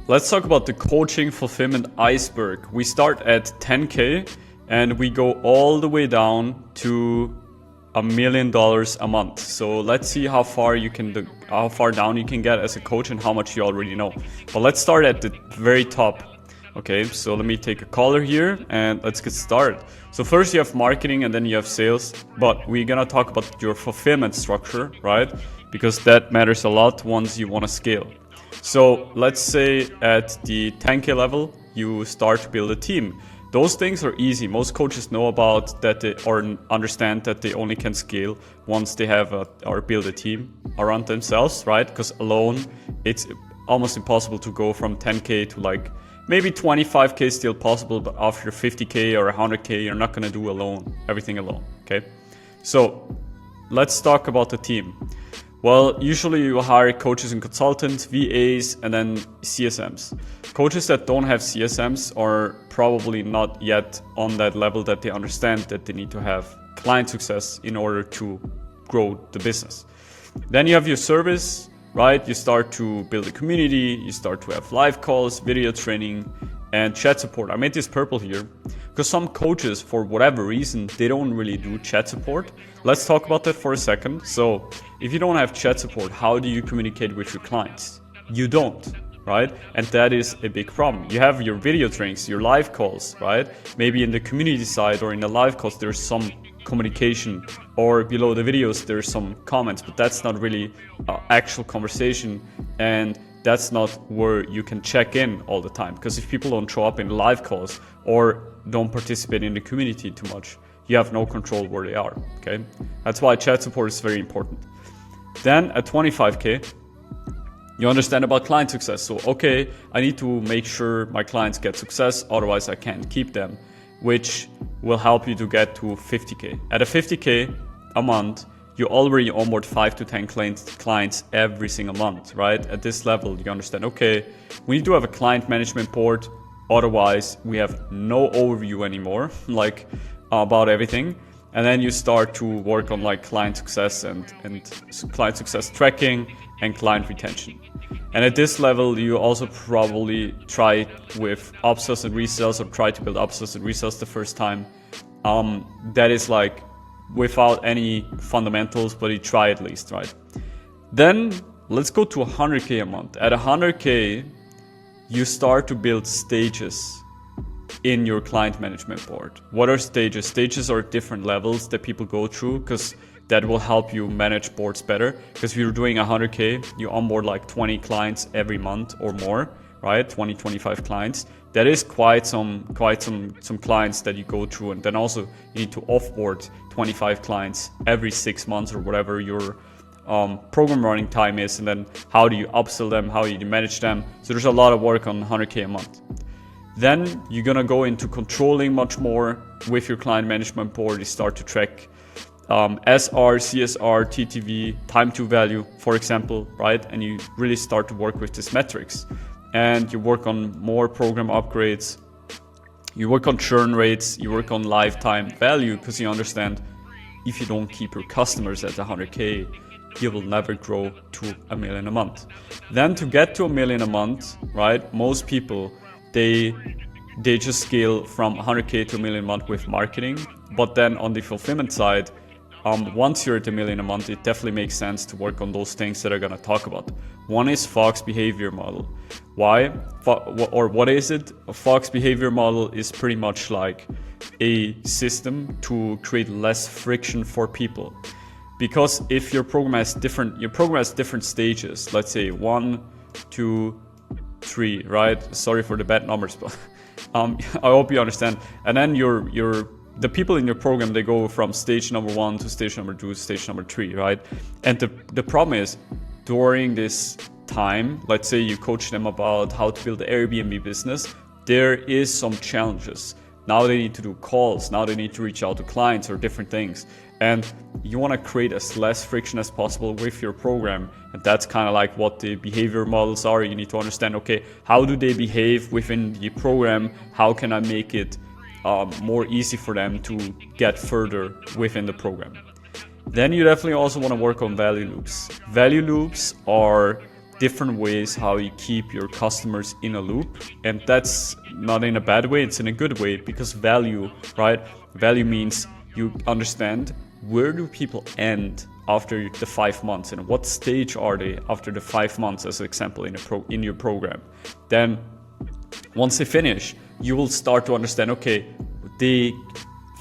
let's talk about the coaching fulfillment iceberg. We start at 10K and we go all the way down to $1 million a month. So let's see how far down you can get as a coach and how much you already know. But let's start at the very top. Okay, so let me take a caller here and let's get started. So first you have marketing and then you have sales, but we're gonna talk about your fulfillment structure, right? Because that matters a lot once you wanna scale. So let's say at the 10K level, you start to build a team. Those things are easy. Most coaches know about that or understand that they only can scale once they have or build a team around themselves, right? Because alone, it's almost impossible to go from 10K to like maybe 25K is still possible, but after 50K or 100K, you're not gonna do everything alone, okay? So let's talk about the team. Well, usually you hire coaches and consultants, VAs, and then CSMs. Coaches that don't have CSMs are probably not yet on that level that they understand that they need to have client success in order to grow the business. Then you have your service, right? You start to build a community, you start to have live calls, video training, and chat support. I made this purple here because some coaches, for whatever reason, they don't really do chat support. Let's talk about that for a second. So if you don't have chat support, how do you communicate with your clients? You don't, right? And that is a big problem. You have your video trainings, your live calls, right? Maybe in the community side or in the live calls, there's some communication, or below the videos, there's some comments, but that's not really actual conversation. And that's not where you can check in all the time. Because if people don't show up in live calls or don't participate in the community too much, you have no control where they are, okay? That's why chat support is very important. Then at 25K, you understand about client success. So, okay, I need to make sure my clients get success, otherwise I can't keep them, which will help you to get to 50K. At a 50K a month, you already onboard 5 to 10 clients every single month, right? At this level, you understand, okay, we need to have a client management board. Otherwise, we have no overview anymore, like about everything. And then you start to work on like client success and client success tracking and client retention. And at this level, you also probably try with upsells and resells, or try to build upsells and resells the first time. That is like without any fundamentals, but you try at least, right? Then let's go to 100K a month. At 100K, you start to build stages in your client management board. What are stages? Stages are different levels that people go through, because that will help you manage boards better. Because if you're doing 100K, you onboard like 20 clients every month or more, right? 20, 25 clients. That is quite some clients that you go through. And then also you need to offboard 25 clients every 6 months or whatever your program running time is. And then how do you upsell them? How do you manage them? So there's a lot of work on 100K a month. Then you're gonna go into controlling much more with your client management board. You start to track SR, CSR, TTV, time to value, for example, right? And you really start to work with these metrics. And you work on more program upgrades. You work on churn rates. You work on lifetime value, because you understand if you don't keep your customers at 100K, you will never grow to $1 million a month. Then to get to $1 million a month, right? Most people, they just scale from 100K to $1 million a month with marketing. But then on the fulfillment side, once you're at $1 million a month, it definitely makes sense to work on those things that I'm gonna talk about. One is Fox behavior model. Why? Or what is it? A Fox behavior model is pretty much like a system to create less friction for people. Because if your program has different stages, let's say 1, 2, 3, right? Sorry for the bad numbers, but I hope you understand. And then the people in your program, they go from stage number 1 to stage number 2 to stage number 3, right? And the problem is, during this time, let's say you coach them about how to build the Airbnb business, there is some challenges. Now they need to do calls, now they need to reach out to clients or different things. And you want to create as less friction as possible with your program. And that's kind of like what the behavior models are. You need to understand, okay, how do they behave within the program? How can I make it more easy for them to get further within the program? Then you definitely also want to work on value loops. Value loops are different ways how you keep your customers in a loop. And that's not in a bad way, it's in a good way, because value, right? Value means you understand where do people end after the 5 months and what stage are they after the 5 months, as an example, in your program. Then once they finish, you will start to understand, okay, they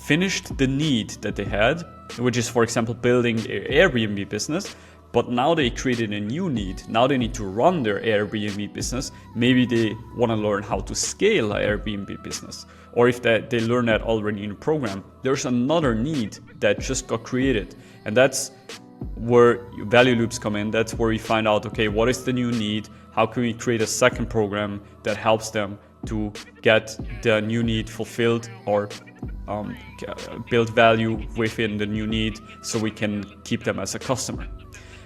finished the need that they had, which is, for example, building their Airbnb business, but now they created a new need. Now they need to run their Airbnb business. Maybe they want to learn how to scale an Airbnb business. Or if they learn that already in the program, there's another need that just got created. And that's where value loops come in. That's where we find out, okay, what is the new need? How can we create a second program that helps them to get the new need fulfilled, or build value within the new need so we can keep them as a customer.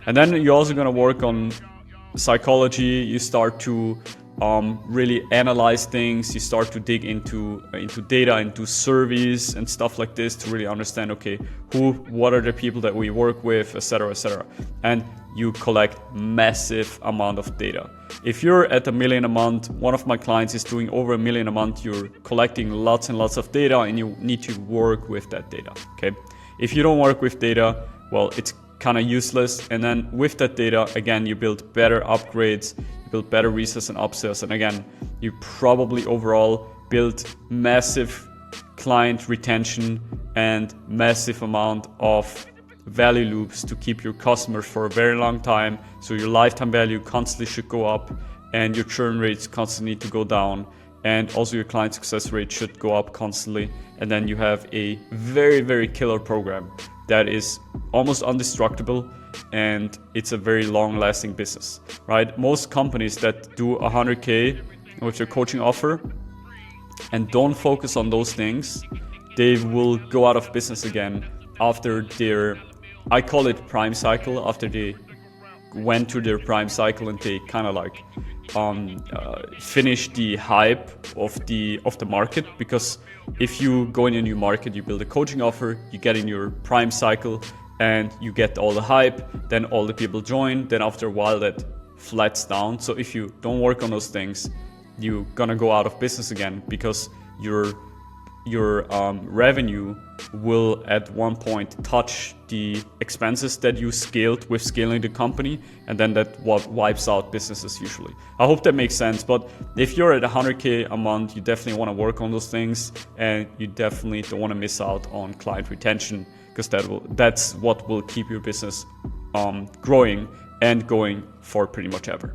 And then you're also going to work on psychology. You start to really analyze things. You start to dig into data, into surveys and stuff like this to really understand, okay, what are the people that we work with, etc., etc. And you collect massive amount of data. If you're at $1 million a month, one of my clients is doing over $1 million a month, you're collecting lots and lots of data, and you need to work with that data, okay? If you don't work with data, well, it's kind of useless. And then with that data, again, you build better upgrades, you build better resales and upsells, and again, you probably overall build massive client retention and massive amount of value loops to keep your customers for a very long time. So your lifetime value constantly should go up, and your churn rates constantly need to go down, and also your client success rate should go up constantly. And then you have a very, very killer program that is almost indestructible, and it's a very long-lasting business, right? Most companies that do 100K with their coaching offer and don't focus on those things, they will go out of business again after their, I call it prime cycle, after they went through their prime cycle and they kind of like finish the hype of the market. Because if you go in a new market, you build a coaching offer, you get in your prime cycle and you get all the hype, then all the people join, then after a while that flats down. So if you don't work on those things, you're gonna go out of business again, because your revenue will at one point touch the expenses that you scaled with scaling the company, and then that wipes out businesses usually. I hope that makes sense. But if you're at 100K a month, you definitely want to work on those things, and you definitely don't want to miss out on client retention, because that's what will keep your business growing and going for pretty much ever.